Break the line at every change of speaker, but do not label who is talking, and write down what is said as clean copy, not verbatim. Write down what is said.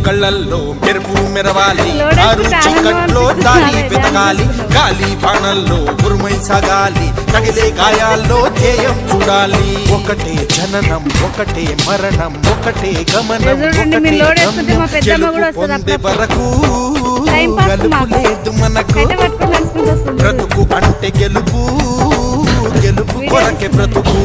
కళ్ళల్లో మెరుపు మెరవాలి ఆరు చీకట్లో దారి వెతకాలి గాలి బాణల్లో ఉరుమై సాగాలి తగిలే గాయాల్లో ధ్యేయం చూడాలి ఒకటే జననం ఒకటే మరణం ఒకటే గమనం పొందే వరకు గెలుపు లేదు మనకు బ్రతుకు అంటే గెలుపు గెలుపు కొరకే బ్రతుకు